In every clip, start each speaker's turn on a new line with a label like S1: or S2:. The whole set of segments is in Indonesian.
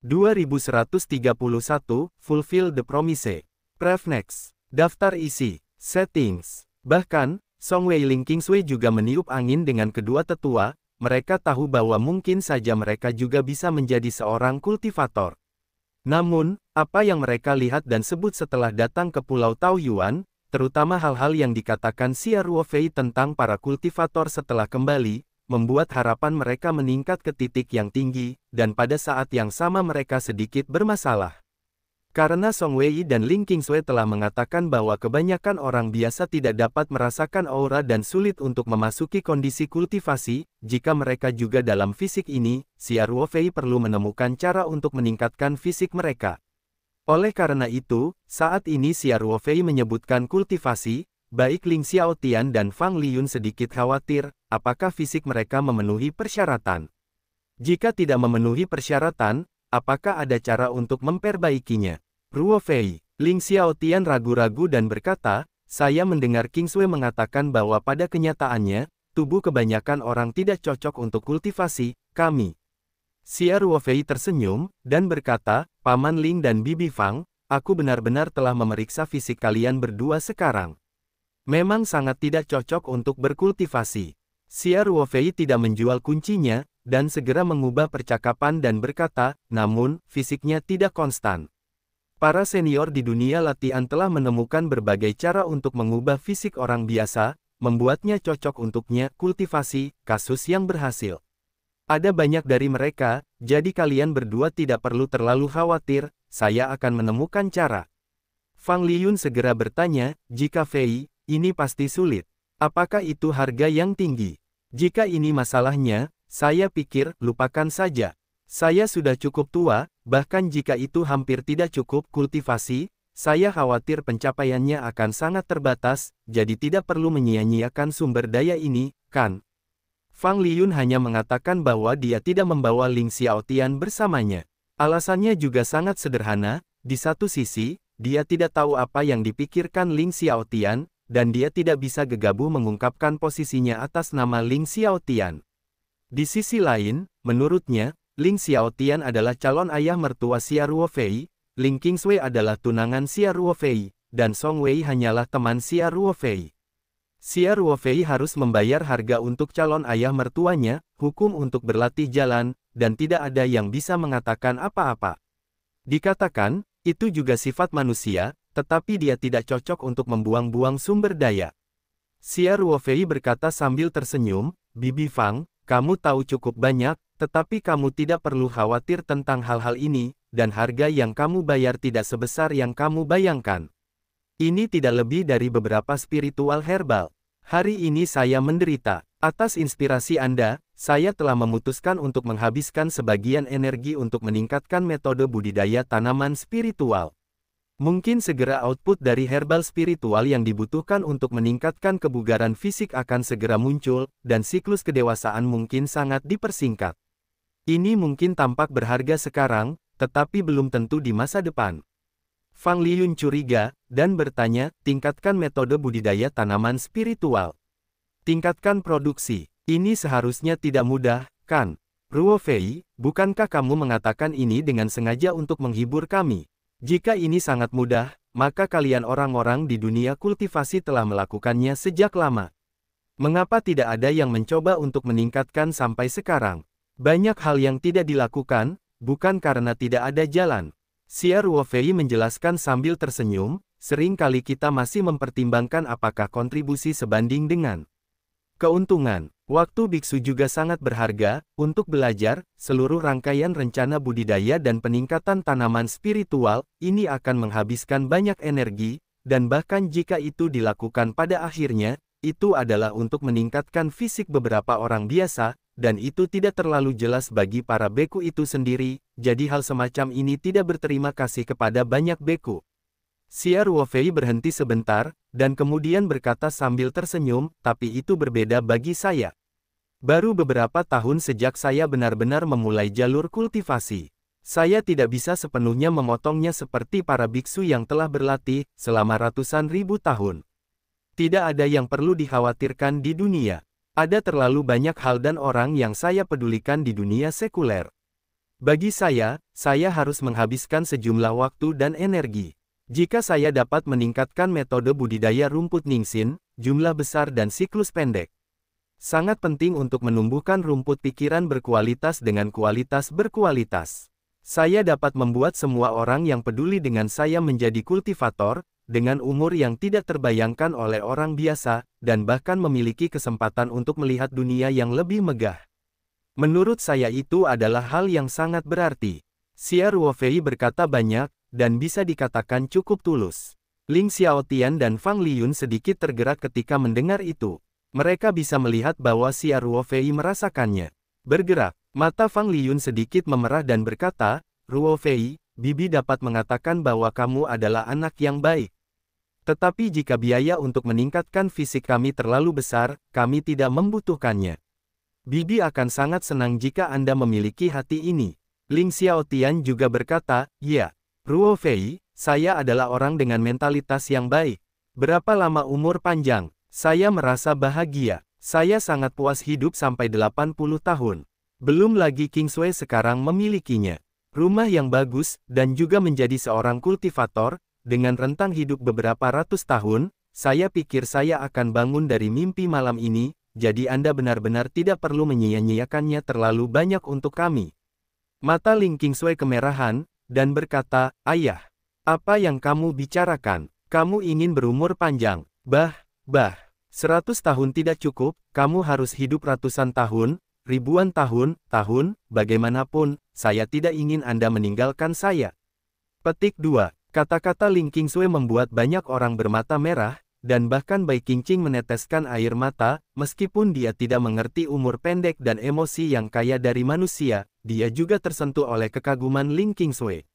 S1: 2131, Fulfill the Promise. Pref Next. Daftar isi. Settings. Bahkan, Song Wei Ling Kingsway juga meniup angin dengan kedua tetua, mereka tahu bahwa mungkin saja mereka juga bisa menjadi seorang kultivator. Namun, apa yang mereka lihat dan sebut setelah datang ke Pulau Taoyuan, terutama hal-hal yang dikatakan Xia Ruofei tentang para kultivator setelah kembali, membuat harapan mereka meningkat ke titik yang tinggi, dan pada saat yang sama mereka sedikit bermasalah. Karena Song Wei dan Ling Kingsway telah mengatakan bahwa kebanyakan orang biasa tidak dapat merasakan aura dan sulit untuk memasuki kondisi kultivasi, jika mereka juga dalam fisik ini, Xia Ruofei perlu menemukan cara untuk meningkatkan fisik mereka. Oleh karena itu, saat ini Xia Ruofei menyebutkan kultivasi, baik Ling Xiaotian dan Fang Liyun sedikit khawatir, apakah fisik mereka memenuhi persyaratan. Jika tidak memenuhi persyaratan, apakah ada cara untuk memperbaikinya? Ruofei, Ling Xiaotian ragu-ragu dan berkata, saya mendengar Kingsway mengatakan bahwa pada kenyataannya, tubuh kebanyakan orang tidak cocok untuk kultivasi, kami. Xia Ruofei tersenyum, dan berkata, Paman Ling dan Bibi Fang, aku benar-benar telah memeriksa fisik kalian berdua sekarang. Memang sangat tidak cocok untuk berkultivasi. Xia Ruofei tidak menjual kuncinya, dan segera mengubah percakapan dan berkata, namun, fisiknya tidak konstan. Para senior di dunia latihan telah menemukan berbagai cara untuk mengubah fisik orang biasa, membuatnya cocok untuknya, kultivasi, kasus yang berhasil. Ada banyak dari mereka, jadi kalian berdua tidak perlu terlalu khawatir, saya akan menemukan cara. Fang Liyun segera bertanya, jika Fei, ini pasti sulit. Apakah itu harga yang tinggi? Jika ini masalahnya, saya pikir, lupakan saja. Saya sudah cukup tua, bahkan jika itu hampir tidak cukup kultivasi, saya khawatir pencapaiannya akan sangat terbatas, jadi tidak perlu menyia-nyiakan sumber daya ini, kan? Fang Liyun hanya mengatakan bahwa dia tidak membawa Ling Xiaotian bersamanya. Alasannya juga sangat sederhana, di satu sisi, dia tidak tahu apa yang dipikirkan Ling Xiaotian, dan dia tidak bisa gegabah mengungkapkan posisinya atas nama Ling Xiaotian. Di sisi lain, menurutnya, Ling Xiaotian adalah calon ayah mertua Xia Ruofei, Ling Kingsway adalah tunangan Xia Ruofei, dan Song Wei hanyalah teman Xia Ruofei. Xia Ruofei harus membayar harga untuk calon ayah mertuanya, hukum untuk berlatih jalan, dan tidak ada yang bisa mengatakan apa-apa. Dikatakan, itu juga sifat manusia, tetapi dia tidak cocok untuk membuang-buang sumber daya. Xia Ruofei berkata sambil tersenyum, Bibi Fang, kamu tahu cukup banyak, tetapi kamu tidak perlu khawatir tentang hal-hal ini, dan harga yang kamu bayar tidak sebesar yang kamu bayangkan. Ini tidak lebih dari beberapa spiritual herbal. Hari ini saya menderita. Atas inspirasi Anda, saya telah memutuskan untuk menghabiskan sebagian energi untuk meningkatkan metode budidaya tanaman spiritual. Mungkin segera output dari herbal spiritual yang dibutuhkan untuk meningkatkan kebugaran fisik akan segera muncul, dan siklus kedewasaan mungkin sangat dipersingkat. Ini mungkin tampak berharga sekarang, tetapi belum tentu di masa depan. Fang Liyun curiga, dan bertanya, tingkatkan metode budidaya tanaman spiritual. Tingkatkan produksi. Ini seharusnya tidak mudah, kan? Ruofei, bukankah kamu mengatakan ini dengan sengaja untuk menghibur kami? Jika ini sangat mudah, maka kalian orang-orang di dunia kultivasi telah melakukannya sejak lama. Mengapa tidak ada yang mencoba untuk meningkatkan sampai sekarang? Banyak hal yang tidak dilakukan, bukan karena tidak ada jalan. Xia Ruofei menjelaskan sambil tersenyum, sering kali kita masih mempertimbangkan apakah kontribusi sebanding dengan keuntungan. Waktu biksu juga sangat berharga, untuk belajar, seluruh rangkaian rencana budidaya dan peningkatan tanaman spiritual, ini akan menghabiskan banyak energi, dan bahkan jika itu dilakukan pada akhirnya, itu adalah untuk meningkatkan fisik beberapa orang biasa, dan itu tidak terlalu jelas bagi para beku itu sendiri, jadi hal semacam ini tidak berterima kasih kepada banyak beku. Xia Ruofei berhenti sebentar, dan kemudian berkata sambil tersenyum, tapi itu berbeda bagi saya. Baru beberapa tahun sejak saya benar-benar memulai jalur kultivasi. Saya tidak bisa sepenuhnya memotongnya seperti para biksu yang telah berlatih selama ratusan ribu tahun. Tidak ada yang perlu dikhawatirkan di dunia. Ada terlalu banyak hal dan orang yang saya pedulikan di dunia sekuler. Bagi saya saya harus menghabiskan sejumlah waktu dan energi. Jika saya dapat meningkatkan metode budidaya rumput Ningxin, jumlah besar dan siklus pendek. Sangat penting untuk menumbuhkan rumput pikiran berkualitas dengan kualitas berkualitas. Saya dapat membuat semua orang yang peduli dengan saya menjadi kultivator, dengan umur yang tidak terbayangkan oleh orang biasa, dan bahkan memiliki kesempatan untuk melihat dunia yang lebih megah. Menurut saya itu adalah hal yang sangat berarti. Xia Ruofei berkata banyak, dan bisa dikatakan cukup tulus. Ling Xiaotian dan Fang Liyun sedikit tergerak ketika mendengar itu. Mereka bisa melihat bahwa Xia Ruofei merasakannya. Bergerak, mata Fang Liyun sedikit memerah dan berkata, Ruofei, Bibi dapat mengatakan bahwa kamu adalah anak yang baik. Tetapi jika biaya untuk meningkatkan fisik kami terlalu besar, kami tidak membutuhkannya. Bibi akan sangat senang jika Anda memiliki hati ini. Ling Xiaotian juga berkata, ya, Ruofei, saya adalah orang dengan mentalitas yang baik. Berapa lama umur panjang? Saya merasa bahagia. Saya sangat puas hidup sampai 80 tahun. Belum lagi Kingsway sekarang memilikinya. Rumah yang bagus, dan juga menjadi seorang kultivator, dengan rentang hidup beberapa ratus tahun, saya pikir saya akan bangun dari mimpi malam ini. Jadi Anda benar-benar tidak perlu menyia-nyiakannya terlalu banyak untuk kami. Mata Ling Qingsui kemerahan, dan berkata, Ayah, apa yang kamu bicarakan? Kamu ingin berumur panjang. 100 tahun tidak cukup, kamu harus hidup ratusan tahun, ribuan tahun, bagaimanapun, saya tidak ingin Anda meninggalkan saya. Petik 2. Kata-kata Ling Qingsui membuat banyak orang bermata merah, dan bahkan Bai Qingqing meneteskan air mata, meskipun dia tidak mengerti umur pendek dan emosi yang kaya dari manusia, dia juga tersentuh oleh kekaguman Ling Qingsui.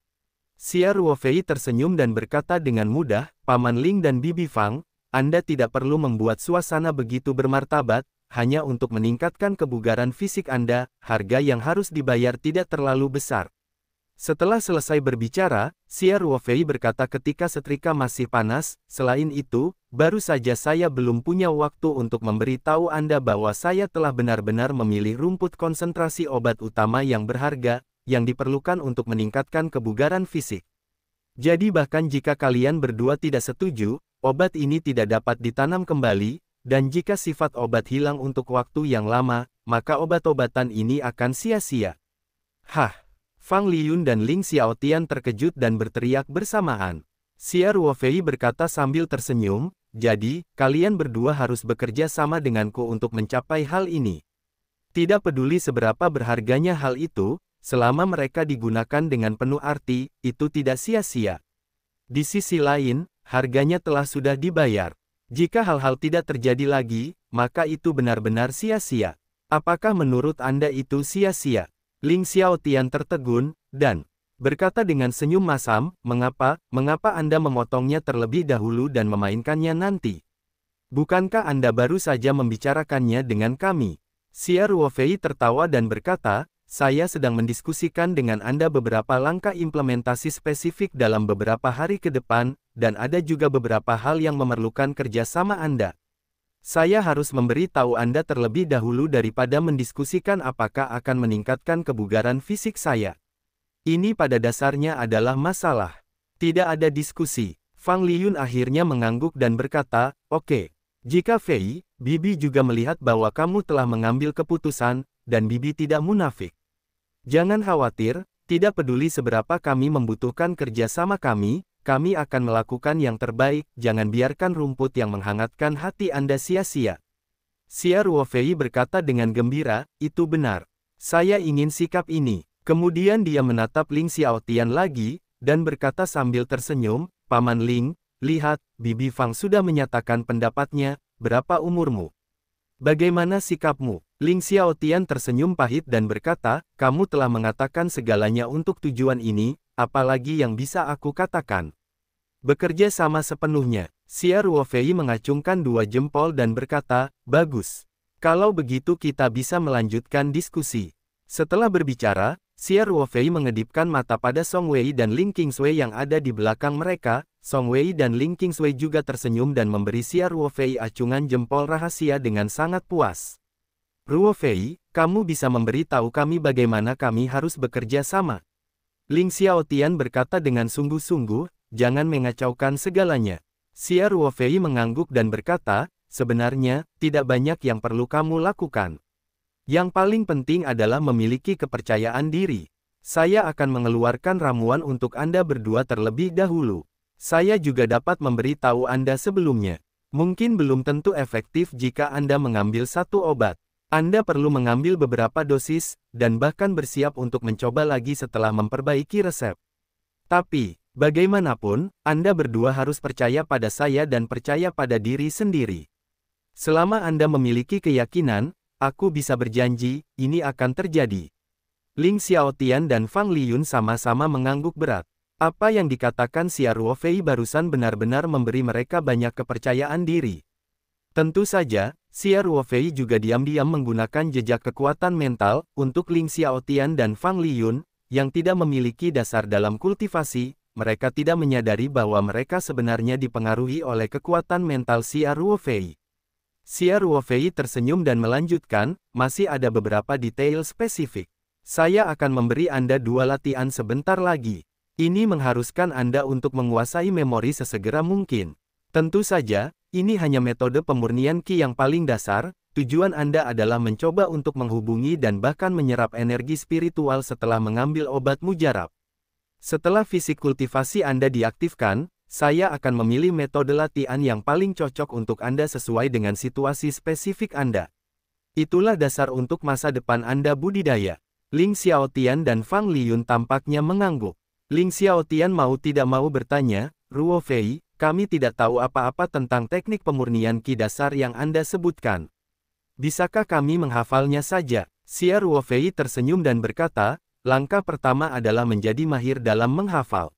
S1: Xia Ruofei tersenyum dan berkata dengan mudah, Paman Ling dan Bibi Fang, Anda tidak perlu membuat suasana begitu bermartabat, hanya untuk meningkatkan kebugaran fisik Anda, harga yang harus dibayar tidak terlalu besar. Setelah selesai berbicara, Xia Ruofei berkata ketika setrika masih panas, selain itu, baru saja saya belum punya waktu untuk memberitahu Anda bahwa saya telah benar-benar memilih rumput konsentrasi obat utama yang berharga, yang diperlukan untuk meningkatkan kebugaran fisik. Jadi bahkan jika kalian berdua tidak setuju, obat ini tidak dapat ditanam kembali, dan jika sifat obat hilang untuk waktu yang lama, maka obat-obatan ini akan sia-sia. Hah! Fang Liyun dan Ling Xiaotian terkejut dan berteriak bersamaan. Xia Ruofei berkata sambil tersenyum, jadi, kalian berdua harus bekerja sama denganku untuk mencapai hal ini. Tidak peduli seberapa berharganya hal itu, selama mereka digunakan dengan penuh arti, itu tidak sia-sia. Di sisi lain, harganya telah sudah dibayar. Jika hal-hal tidak terjadi lagi, maka itu benar-benar sia-sia. Apakah menurut Anda itu sia-sia? Ling Xiaotian tertegun, dan berkata dengan senyum masam, mengapa Anda memotongnya terlebih dahulu dan memainkannya nanti? Bukankah Anda baru saja membicarakannya dengan kami? Xia Ruofei tertawa dan berkata, saya sedang mendiskusikan dengan Anda beberapa langkah implementasi spesifik dalam beberapa hari ke depan, dan ada juga beberapa hal yang memerlukan kerjasama Anda. Saya harus memberitahu Anda terlebih dahulu daripada mendiskusikan apakah akan meningkatkan kebugaran fisik saya. Ini pada dasarnya adalah masalah. Tidak ada diskusi. Fang Liyun akhirnya mengangguk dan berkata, oke. Jika Fei, Bibi juga melihat bahwa kamu telah mengambil keputusan, dan Bibi tidak munafik. Jangan khawatir, tidak peduli seberapa kami membutuhkan kerjasama kami akan melakukan yang terbaik, jangan biarkan rumput yang menghangatkan hati Anda sia-sia. Xia Ruofei berkata dengan gembira, itu benar. Saya ingin sikap ini. Kemudian dia menatap Ling Xiaotian lagi, dan berkata sambil tersenyum, Paman Ling, lihat, Bibi Fang sudah menyatakan pendapatnya, berapa umurmu? Bagaimana sikapmu? Ling Xiaotian tersenyum pahit dan berkata, kamu telah mengatakan segalanya untuk tujuan ini, apalagi yang bisa aku katakan? Bekerja sama sepenuhnya. Xia Ruofei mengacungkan 2 jempol dan berkata, bagus. Kalau begitu kita bisa melanjutkan diskusi. Setelah berbicara, Xia Ruofei mengedipkan mata pada Song Wei dan Ling Qingsui yang ada di belakang mereka. Song Wei dan Ling Qingsui juga tersenyum dan memberi Xia Ruofei acungan jempol rahasia dengan sangat puas. Ruofei, kamu bisa memberitahu kami bagaimana kami harus bekerja sama? Ling Xiaotian berkata dengan sungguh-sungguh, jangan mengacaukan segalanya. Xia Ruofei mengangguk dan berkata, sebenarnya, tidak banyak yang perlu kamu lakukan. Yang paling penting adalah memiliki kepercayaan diri. Saya akan mengeluarkan ramuan untuk Anda berdua terlebih dahulu. Saya juga dapat memberi tahu Anda sebelumnya. Mungkin belum tentu efektif jika Anda mengambil satu obat. Anda perlu mengambil beberapa dosis, dan bahkan bersiap untuk mencoba lagi setelah memperbaiki resep. Tapi, bagaimanapun, Anda berdua harus percaya pada saya dan percaya pada diri sendiri. Selama Anda memiliki keyakinan, aku bisa berjanji, ini akan terjadi. Ling Xiaotian dan Fang Liyun sama-sama mengangguk berat. Apa yang dikatakan Xia Ruofei barusan benar-benar memberi mereka banyak kepercayaan diri. Tentu saja, Xia Ruofei juga diam-diam menggunakan jejak kekuatan mental untuk Ling Xiaotian dan Fang Liyun, yang tidak memiliki dasar dalam kultivasi. Mereka tidak menyadari bahwa mereka sebenarnya dipengaruhi oleh kekuatan mental Xia Ruofei. Xia Ruofei tersenyum dan melanjutkan, masih ada beberapa detail spesifik. Saya akan memberi Anda 2 latihan sebentar lagi. Ini mengharuskan Anda untuk menguasai memori sesegera mungkin. Tentu saja, ini hanya metode pemurnian Qi yang paling dasar. Tujuan Anda adalah mencoba untuk menghubungi dan bahkan menyerap energi spiritual setelah mengambil obat mujarab. Setelah fisik kultivasi Anda diaktifkan, saya akan memilih metode latihan yang paling cocok untuk Anda sesuai dengan situasi spesifik Anda. Itulah dasar untuk masa depan Anda budidaya. Ling Xiaotian dan Fang Liyun tampaknya mengangguk. Ling Xiaotian mau tidak mau bertanya, Ruofei, kami tidak tahu apa-apa tentang teknik pemurnian Qi dasar yang Anda sebutkan. Bisakah kami menghafalnya saja? Xia Ruofei tersenyum dan berkata, langkah pertama adalah menjadi mahir dalam menghafal.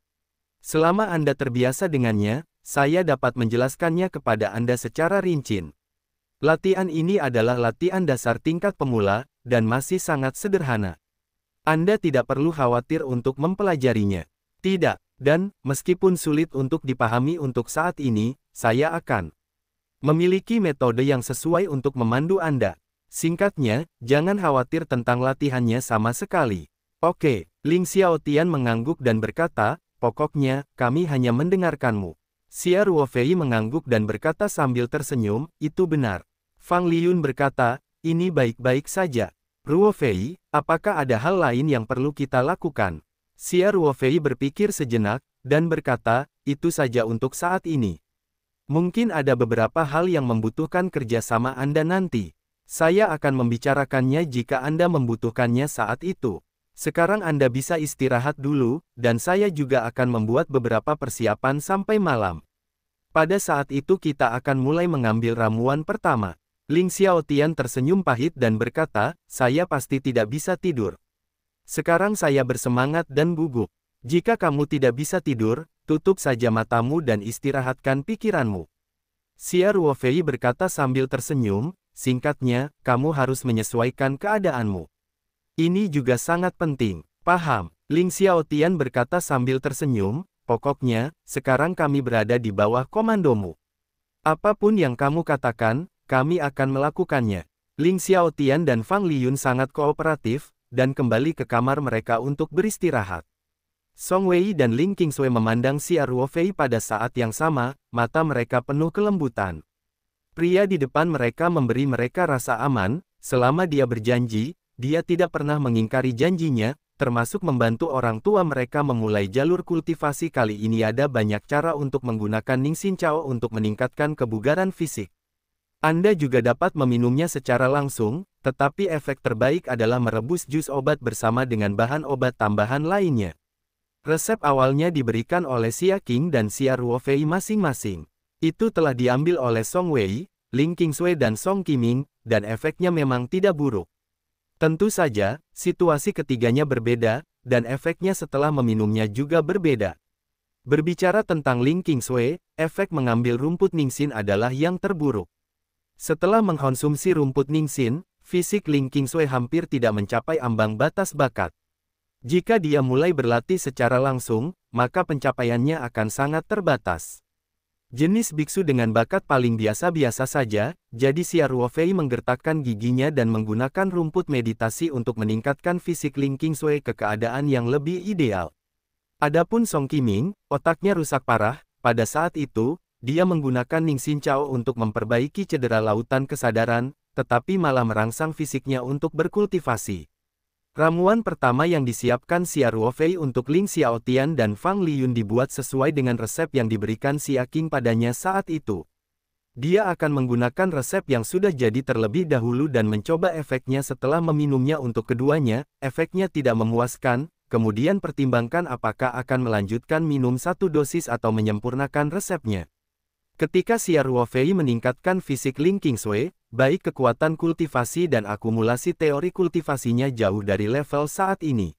S1: Selama Anda terbiasa dengannya, saya dapat menjelaskannya kepada Anda secara rinci. Latihan ini adalah latihan dasar tingkat pemula, dan masih sangat sederhana. Anda tidak perlu khawatir untuk mempelajarinya. Tidak, dan, meskipun sulit untuk dipahami untuk saat ini, saya akan memiliki metode yang sesuai untuk memandu Anda. Singkatnya, jangan khawatir tentang latihannya sama sekali. Oke, Ling Xiaotian mengangguk dan berkata, pokoknya, kami hanya mendengarkanmu. Xia Ruofei mengangguk dan berkata sambil tersenyum, itu benar. Fang Liyun berkata, ini baik-baik saja. Ruofei, apakah ada hal lain yang perlu kita lakukan? Xia Ruofei berpikir sejenak, dan berkata, itu saja untuk saat ini. Mungkin ada beberapa hal yang membutuhkan kerjasama Anda nanti. Saya akan membicarakannya jika Anda membutuhkannya saat itu. Sekarang Anda bisa istirahat dulu, dan saya juga akan membuat beberapa persiapan sampai malam. Pada saat itu kita akan mulai mengambil ramuan pertama. Ling Xiaotian tersenyum pahit dan berkata, saya pasti tidak bisa tidur. Sekarang saya bersemangat dan gugup. Jika kamu tidak bisa tidur, tutup saja matamu dan istirahatkan pikiranmu. Xia Ruofei berkata sambil tersenyum, singkatnya, kamu harus menyesuaikan keadaanmu. Ini juga sangat penting. Paham? Ling Xiaotian berkata sambil tersenyum, pokoknya, sekarang kami berada di bawah komandomu. Apapun yang kamu katakan, kami akan melakukannya. Ling Xiaotian dan Fang Liyun sangat kooperatif, dan kembali ke kamar mereka untuk beristirahat. Song Wei dan Ling Qingsui memandang Xia Ruofei pada saat yang sama, mata mereka penuh kelembutan. Pria di depan mereka memberi mereka rasa aman, selama dia berjanji, dia tidak pernah mengingkari janjinya, termasuk membantu orang tua mereka memulai jalur kultivasi. Kali ini ada banyak cara untuk menggunakan Ningxin Cao untuk meningkatkan kebugaran fisik. Anda juga dapat meminumnya secara langsung, tetapi efek terbaik adalah merebus jus obat bersama dengan bahan obat tambahan lainnya. Resep awalnya diberikan oleh Xia Qing dan Xia Ruofei masing-masing. Itu telah diambil oleh Song Wei, Ling Qingsui dan Song Qiming, dan efeknya memang tidak buruk. Tentu saja, situasi ketiganya berbeda, dan efeknya setelah meminumnya juga berbeda. Berbicara tentang Ling Qingsui, efek mengambil rumput Ningxin adalah yang terburuk. Setelah mengkonsumsi rumput Ningxin, fisik Ling Qingsui hampir tidak mencapai ambang batas bakat. Jika dia mulai berlatih secara langsung, maka pencapaiannya akan sangat terbatas. Jenis biksu dengan bakat paling biasa-biasa saja, jadi Xia Ruofei menggertakkan giginya dan menggunakan rumput meditasi untuk meningkatkan fisik Ling Qingsui ke keadaan yang lebih ideal. Adapun Song Qiming, otaknya rusak parah. Pada saat itu, dia menggunakan Ning Xin Chao untuk memperbaiki cedera lautan kesadaran, tetapi malah merangsang fisiknya untuk berkultivasi. Ramuan pertama yang disiapkan Xia Ruofei untuk Ling Xiaotian dan Fang Liyun dibuat sesuai dengan resep yang diberikan Xia Qing padanya saat itu. Dia akan menggunakan resep yang sudah jadi terlebih dahulu dan mencoba efeknya setelah meminumnya untuk keduanya, efeknya tidak memuaskan. Kemudian pertimbangkan apakah akan melanjutkan minum satu dosis atau menyempurnakan resepnya. Ketika Xia Ruofei meningkatkan fisik Ling Qingsui, baik kekuatan kultivasi dan akumulasi teori kultivasinya jauh dari level saat ini.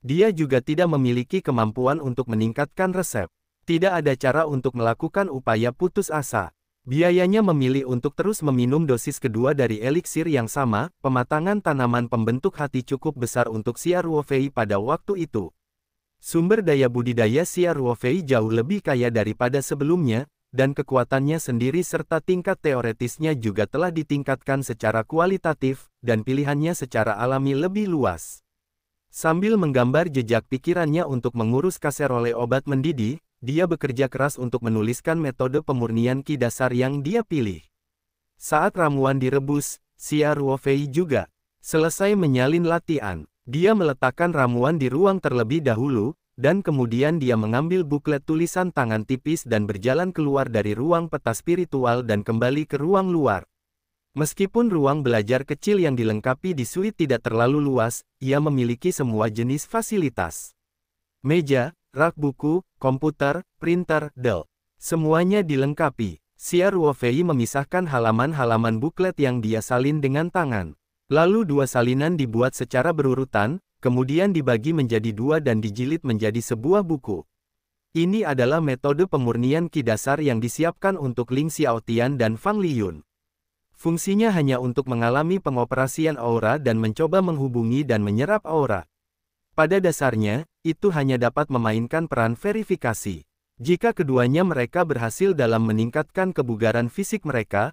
S1: Dia juga tidak memiliki kemampuan untuk meningkatkan resep. Tidak ada cara untuk melakukan upaya putus asa. Biayanya memilih untuk terus meminum dosis kedua dari eliksir yang sama. Pematangan tanaman pembentuk hati cukup besar untuk Xia Ruofei pada waktu itu. Sumber daya budidaya Xia Ruofei jauh lebih kaya daripada sebelumnya, dan kekuatannya sendiri serta tingkat teoretisnya juga telah ditingkatkan secara kualitatif, dan pilihannya secara alami lebih luas. Sambil menggambar jejak pikirannya untuk mengurus kaserole obat mendidih, dia bekerja keras untuk menuliskan metode pemurnian Qi dasar yang dia pilih. Saat ramuan direbus, Xia Ruofei juga selesai menyalin latihan. Dia meletakkan ramuan di ruang terlebih dahulu, dan kemudian dia mengambil buklet tulisan tangan tipis dan berjalan keluar dari ruang peta spiritual dan kembali ke ruang luar. Meskipun ruang belajar kecil yang dilengkapi di suite tidak terlalu luas, ia memiliki semua jenis fasilitas. Meja, rak buku, komputer, printer, Dell. Semuanya dilengkapi. Xia Ruofei memisahkan halaman-halaman buklet yang dia salin dengan tangan. Lalu dua salinan dibuat secara berurutan, kemudian dibagi menjadi dua dan dijilid menjadi sebuah buku. Ini adalah metode pemurnian Qi dasar yang disiapkan untuk Ling Xiaotian dan Fang Liyun. Fungsinya hanya untuk mengalami pengoperasian aura dan mencoba menghubungi dan menyerap aura. Pada dasarnya, itu hanya dapat memainkan peran verifikasi. Jika keduanya mereka berhasil dalam meningkatkan kebugaran fisik mereka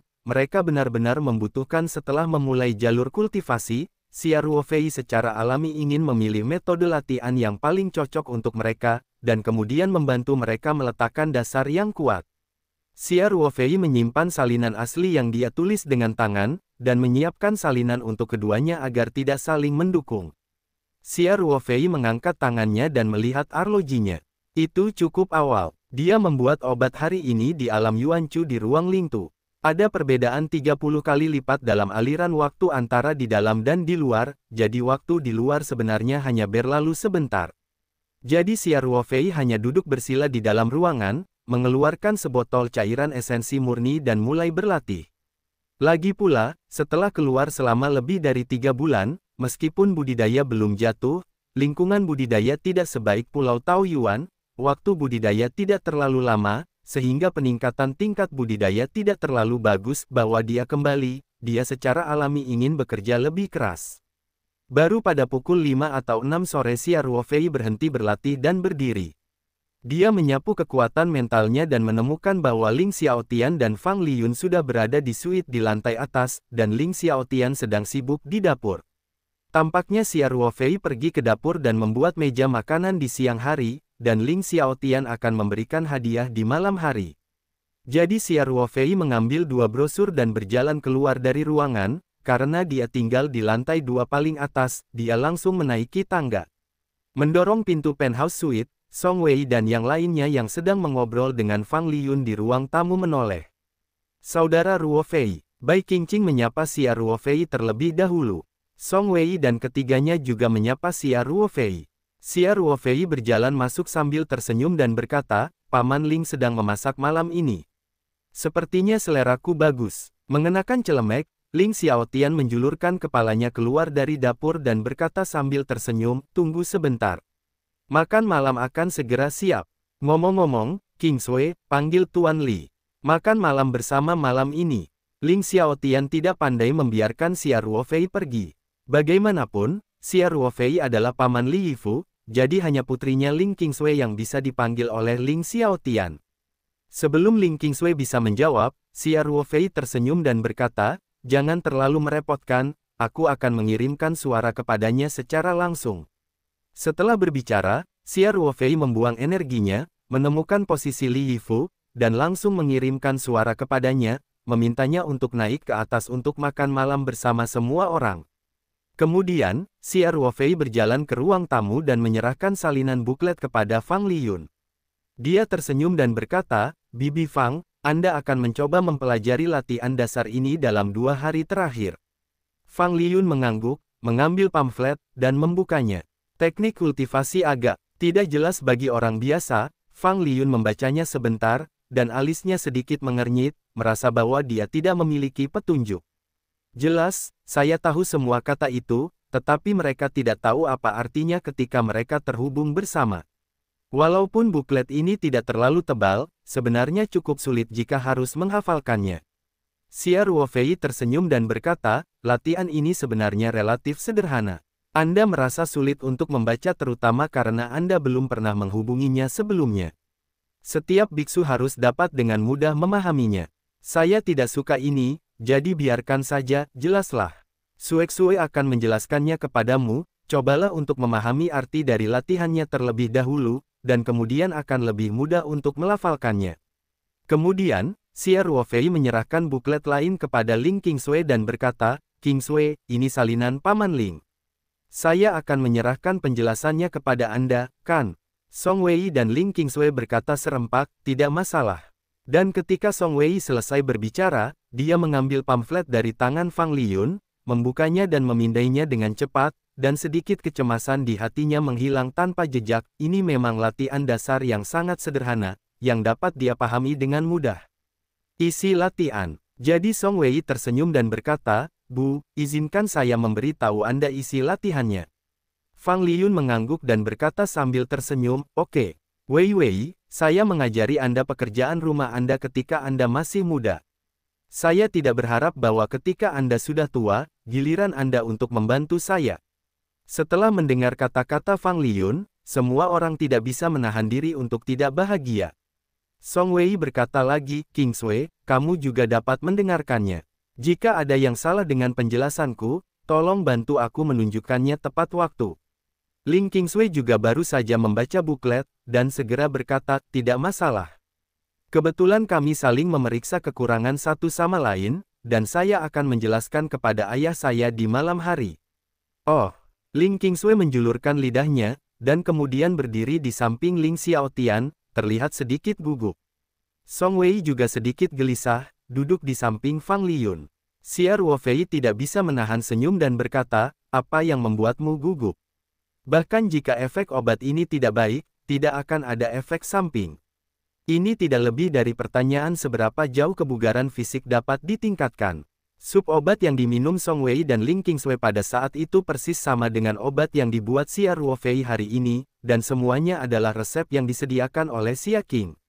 S1: benar-benar membutuhkan setelah memulai jalur kultivasi. Xia Ruofei secara alami ingin memilih metode latihan yang paling cocok untuk mereka, dan kemudian membantu mereka meletakkan dasar yang kuat. Xia Ruofei menyimpan salinan asli yang dia tulis dengan tangan, dan menyiapkan salinan untuk keduanya agar tidak saling mendukung. Xia Ruofei mengangkat tangannya dan melihat arlojinya. Itu cukup awal. Dia membuat obat hari ini di alam Yuanchu di ruang Lingtu. Ada perbedaan 30 kali lipat dalam aliran waktu antara di dalam dan di luar, jadi waktu di luar sebenarnya hanya berlalu sebentar. Jadi Xia Ruofei hanya duduk bersila di dalam ruangan, mengeluarkan sebotol cairan esensi murni dan mulai berlatih. Lagi pula, setelah keluar selama lebih dari 3 bulan, meskipun budidaya belum jatuh, lingkungan budidaya tidak sebaik Pulau Taoyuan, waktu budidaya tidak terlalu lama, sehingga peningkatan tingkat budidaya tidak terlalu bagus. Bahwa dia kembali, dia secara alami ingin bekerja lebih keras. Baru pada pukul 5 atau 6 sore Xia Ruofei berhenti berlatih dan berdiri. Dia menyapu kekuatan mentalnya dan menemukan bahwa Ling Xiaotian dan Fang Liyun sudah berada di suite di lantai atas, dan Ling Xiaotian sedang sibuk di dapur. Tampaknya Xia Ruofei pergi ke dapur dan membuat meja makanan di siang hari, dan Ling Xiaotian akan memberikan hadiah di malam hari. Jadi Xia Ruofei mengambil 2 brosur dan berjalan keluar dari ruangan, karena dia tinggal di lantai 2 paling atas, dia langsung menaiki tangga. Mendorong pintu penthouse suite, Song Wei dan yang lainnya yang sedang mengobrol dengan Fang Liyun di ruang tamu menoleh. Saudara Ruofei, Bai Qingqing menyapa Xia Ruofei terlebih dahulu. Song Wei dan ketiganya juga menyapa Xia Ruofei. Xia Ruofei berjalan masuk sambil tersenyum dan berkata, Paman Ling sedang memasak malam ini. Sepertinya seleraku bagus. Mengenakan celemek, Ling Xiaotian menjulurkan kepalanya keluar dari dapur dan berkata sambil tersenyum, tunggu sebentar. Makan malam akan segera siap. Ngomong-ngomong, Qingsui, panggil Tuan Li. Makan malam bersama malam ini. Ling Xiaotian tidak pandai membiarkan Xia Ruofei pergi. Bagaimanapun, Xia Ruofei adalah paman Li Yifu, jadi hanya putrinya Ling Qingsui yang bisa dipanggil oleh Ling Xiaotian. Sebelum Ling Qingsui bisa menjawab, Xia Ruofei tersenyum dan berkata, jangan terlalu merepotkan, aku akan mengirimkan suara kepadanya secara langsung. Setelah berbicara, Xia Ruofei membuang energinya, menemukan posisi Li Yifu, dan langsung mengirimkan suara kepadanya, memintanya untuk naik ke atas untuk makan malam bersama semua orang. Kemudian, Xia Ruofei berjalan ke ruang tamu dan menyerahkan salinan buklet kepada Fang Liyun. Dia tersenyum dan berkata, "Bibi Fang, Anda akan mencoba mempelajari latihan dasar ini dalam 2 hari terakhir." Fang Liyun mengangguk, mengambil pamflet, dan membukanya. Teknik kultivasi agak tidak jelas bagi orang biasa. Fang Liyun membacanya sebentar, dan alisnya sedikit mengernyit, merasa bahwa dia tidak memiliki petunjuk. Jelas, saya tahu semua kata itu, tetapi mereka tidak tahu apa artinya ketika mereka terhubung bersama. Walaupun buklet ini tidak terlalu tebal, sebenarnya cukup sulit jika harus menghafalkannya. Xia Ruofei tersenyum dan berkata, latihan ini sebenarnya relatif sederhana. Anda merasa sulit untuk membaca terutama karena Anda belum pernah menghubunginya sebelumnya. Setiap biksu harus dapat dengan mudah memahaminya. Saya tidak suka ini, jadi biarkan saja, jelaslah. Suek-Sue akan menjelaskannya kepadamu, cobalah untuk memahami arti dari latihannya terlebih dahulu, dan kemudian akan lebih mudah untuk melafalkannya. Kemudian, Xia Ruofei menyerahkan buklet lain kepada Ling Qingsui dan berkata, "Qingsui, ini salinan Paman Ling. Saya akan menyerahkan penjelasannya kepada Anda, kan?" Song Wei dan Ling Qingsui berkata serempak, "Tidak masalah." Dan ketika Song Wei selesai berbicara, dia mengambil pamflet dari tangan Fang Liyun, membukanya dan memindainya dengan cepat, dan sedikit kecemasan di hatinya menghilang tanpa jejak. Ini memang latihan dasar yang sangat sederhana, yang dapat dia pahami dengan mudah. Isi latihan. Jadi Song Wei tersenyum dan berkata, "Bu, izinkan saya memberi tahu Anda isi latihannya." Fang Liyun mengangguk dan berkata sambil tersenyum, "Oke. Wei, saya mengajari Anda pekerjaan rumah Anda ketika Anda masih muda. Saya tidak berharap bahwa ketika Anda sudah tua, giliran Anda untuk membantu saya." Setelah mendengar kata-kata Fang Liyun, semua orang tidak bisa menahan diri untuk tidak bahagia. Song Wei berkata lagi, "Qingsui, kamu juga dapat mendengarkannya. Jika ada yang salah dengan penjelasanku, tolong bantu aku menunjukkannya tepat waktu." Ling Qingsui juga baru saja membaca buklet, dan segera berkata, "Tidak masalah. Kebetulan kami saling memeriksa kekurangan satu sama lain, dan saya akan menjelaskan kepada ayah saya di malam hari." "Oh." Ling Qingsui menjulurkan lidahnya, dan kemudian berdiri di samping Ling Xiaotian, terlihat sedikit gugup. Song Wei juga sedikit gelisah, duduk di samping Fang Liyun. Xia Ruofei tidak bisa menahan senyum dan berkata, "Apa yang membuatmu gugup? Bahkan jika efek obat ini tidak baik, tidak akan ada efek samping. Ini tidak lebih dari pertanyaan seberapa jauh kebugaran fisik dapat ditingkatkan." Sup obat yang diminum Song Wei dan Ling Qingsui pada saat itu persis sama dengan obat yang dibuat Xia Ruofei hari ini, dan semuanya adalah resep yang disediakan oleh Xia Qing.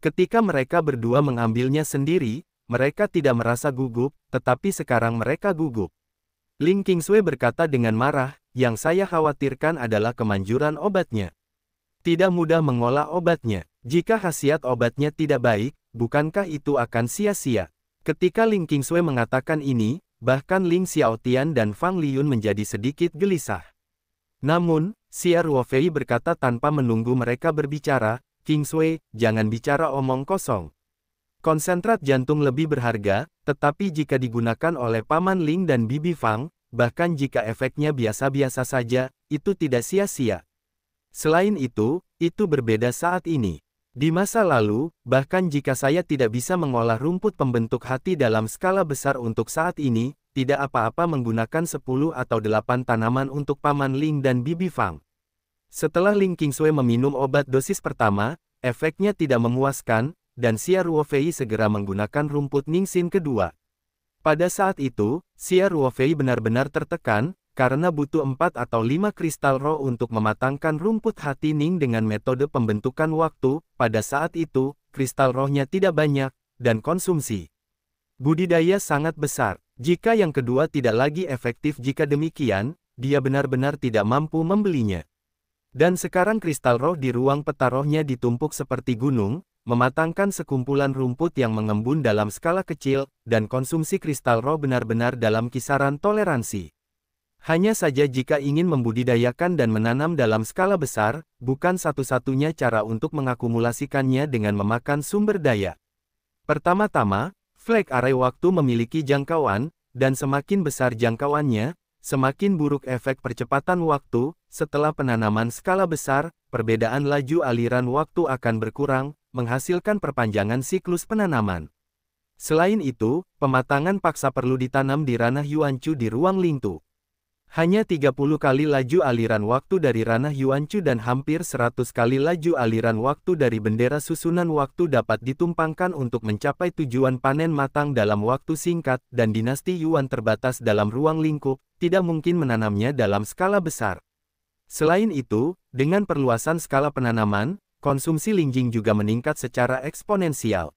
S1: Ketika mereka berdua mengambilnya sendiri, mereka tidak merasa gugup, tetapi sekarang mereka gugup. Ling Qingsui berkata dengan marah, "Yang saya khawatirkan adalah kemanjuran obatnya. Tidak mudah mengolah obatnya. Jika khasiat obatnya tidak baik, bukankah itu akan sia-sia?" Ketika Ling Qingsui mengatakan ini, bahkan Ling Xiaotian dan Fang Liyun menjadi sedikit gelisah. Namun, Xia Ruofei berkata tanpa menunggu mereka berbicara, "Qingsui, jangan bicara omong kosong. Konsentrat jantung lebih berharga, tetapi jika digunakan oleh Paman Ling dan Bibi Fang, bahkan jika efeknya biasa-biasa saja, itu tidak sia-sia. Selain itu berbeda saat ini. Di masa lalu, bahkan jika saya tidak bisa mengolah rumput pembentuk hati dalam skala besar untuk saat ini, tidak apa-apa menggunakan 10 atau 8 tanaman untuk Paman Ling dan Bibi Fang." Setelah Ling Qingsui meminum obat dosis pertama, efeknya tidak memuaskan, dan Xia Ruofei segera menggunakan rumput Ningxin kedua. Pada saat itu, Xia Ruofei benar-benar tertekan, karena butuh 4 atau 5 kristal roh untuk mematangkan rumput hati Ning dengan metode pembentukan waktu. Pada saat itu, kristal rohnya tidak banyak, dan konsumsi budidaya sangat besar. Jika yang kedua tidak lagi efektif, jika demikian, dia benar-benar tidak mampu membelinya. Dan sekarang kristal roh di ruang peta rohnya ditumpuk seperti gunung, mematangkan sekumpulan rumput yang mengembun dalam skala kecil, dan konsumsi kristal roh benar-benar dalam kisaran toleransi. Hanya saja jika ingin membudidayakan dan menanam dalam skala besar, bukan satu-satunya cara untuk mengakumulasikannya dengan memakan sumber daya. Pertama-tama, flag array waktu memiliki jangkauan, dan semakin besar jangkauannya, semakin buruk efek percepatan waktu. Setelah penanaman skala besar, perbedaan laju aliran waktu akan berkurang, menghasilkan perpanjangan siklus penanaman. Selain itu, pematangan paksa perlu ditanam di ranah Yuancu di ruang Lingtu. Hanya 30 kali laju aliran waktu dari ranah Yuancu dan hampir 100 kali laju aliran waktu dari bendera susunan waktu dapat ditumpangkan untuk mencapai tujuan panen matang dalam waktu singkat, dan dinasti Yuan terbatas dalam ruang lingkup, tidak mungkin menanamnya dalam skala besar. Selain itu, dengan perluasan skala penanaman, konsumsi Lingjing juga meningkat secara eksponensial.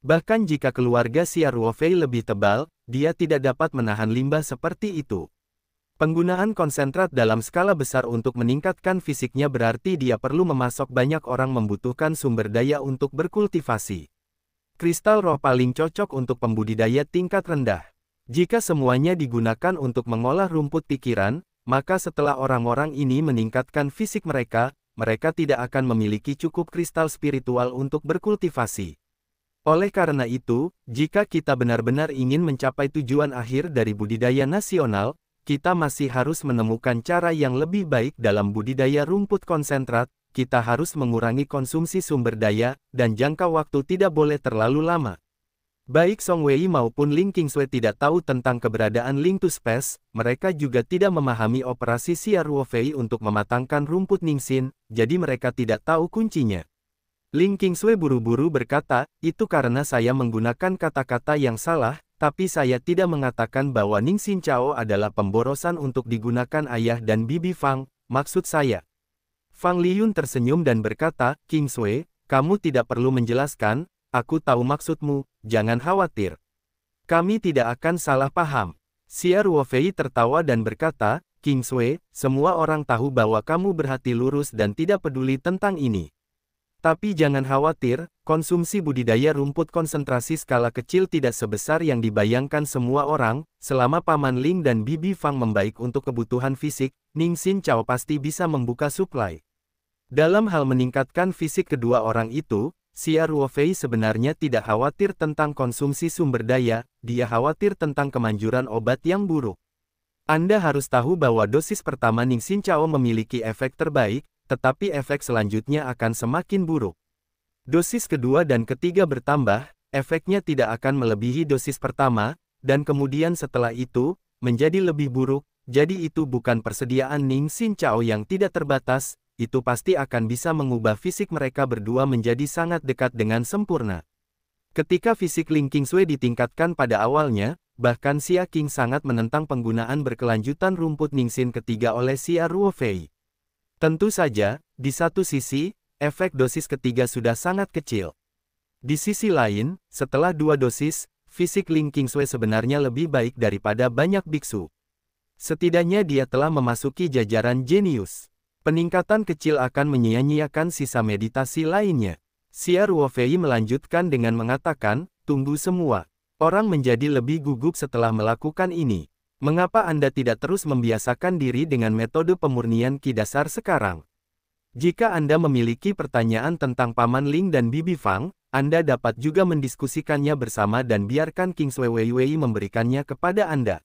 S1: Bahkan jika keluarga Xia Ruofei lebih tebal, dia tidak dapat menahan limbah seperti itu. Penggunaan konsentrat dalam skala besar untuk meningkatkan fisiknya berarti dia perlu memasok banyak orang membutuhkan sumber daya untuk berkultivasi. Kristal roh paling cocok untuk pembudidaya tingkat rendah. Jika semuanya digunakan untuk mengolah rumput pikiran, maka setelah orang-orang ini meningkatkan fisik mereka, mereka tidak akan memiliki cukup kristal spiritual untuk berkultivasi. Oleh karena itu, jika kita benar-benar ingin mencapai tujuan akhir dari budidaya nasional, kita masih harus menemukan cara yang lebih baik dalam budidaya rumput konsentrat. Kita harus mengurangi konsumsi sumber daya, dan jangka waktu tidak boleh terlalu lama. Baik Song Wei maupun Ling Qingsui tidak tahu tentang keberadaan Ling to Space, mereka juga tidak memahami operasi Xia Ruofei untuk mematangkan rumput Ningxin, jadi mereka tidak tahu kuncinya. Ling Qingsui buru-buru berkata, itu karena saya menggunakan kata-kata yang salah, tapi saya tidak mengatakan bahwa Ningxin Chao adalah pemborosan untuk digunakan ayah dan bibi Fang, maksud saya. Fang Liyun tersenyum dan berkata, Qingsui, kamu tidak perlu menjelaskan, aku tahu maksudmu, jangan khawatir. Kami tidak akan salah paham. Xia Ruofei tertawa dan berkata, Qingsui, semua orang tahu bahwa kamu berhati lurus dan tidak peduli tentang ini. Tapi jangan khawatir, konsumsi budidaya rumput konsentrasi skala kecil tidak sebesar yang dibayangkan semua orang. Selama Paman Ling dan Bibi Fang membaik untuk kebutuhan fisik, Ningxin Chao pasti bisa membuka suplai. Dalam hal meningkatkan fisik kedua orang itu, Xia Ruofei sebenarnya tidak khawatir tentang konsumsi sumber daya, dia khawatir tentang kemanjuran obat yang buruk. Anda harus tahu bahwa dosis pertama Ningxin Chao memiliki efek terbaik, tetapi efek selanjutnya akan semakin buruk. Dosis kedua dan ketiga bertambah, efeknya tidak akan melebihi dosis pertama, dan kemudian setelah itu, menjadi lebih buruk. Jadi itu bukan persediaan Ningxin Chao yang tidak terbatas, itu pasti akan bisa mengubah fisik mereka berdua menjadi sangat dekat dengan sempurna. Ketika fisik Ling Qingsui ditingkatkan pada awalnya, bahkan Xia Qing sangat menentang penggunaan berkelanjutan rumput Ningxin ketiga oleh Xia Ruofei. Tentu saja, di satu sisi, efek dosis ketiga sudah sangat kecil. Di sisi lain, setelah 2 dosis, fisik Ling Qingsui sebenarnya lebih baik daripada banyak biksu. Setidaknya dia telah memasuki jajaran jenius. Peningkatan kecil akan menyia-nyiakan sisa meditasi lainnya. Xia Ruofei melanjutkan dengan mengatakan, tunggu semua. Orang menjadi lebih gugup setelah melakukan ini. Mengapa Anda tidak terus membiasakan diri dengan metode pemurnian Qi dasar sekarang? Jika Anda memiliki pertanyaan tentang Paman Ling dan Bibi Fang, Anda dapat juga mendiskusikannya bersama dan biarkan Qingsui Weiwei memberikannya kepada Anda.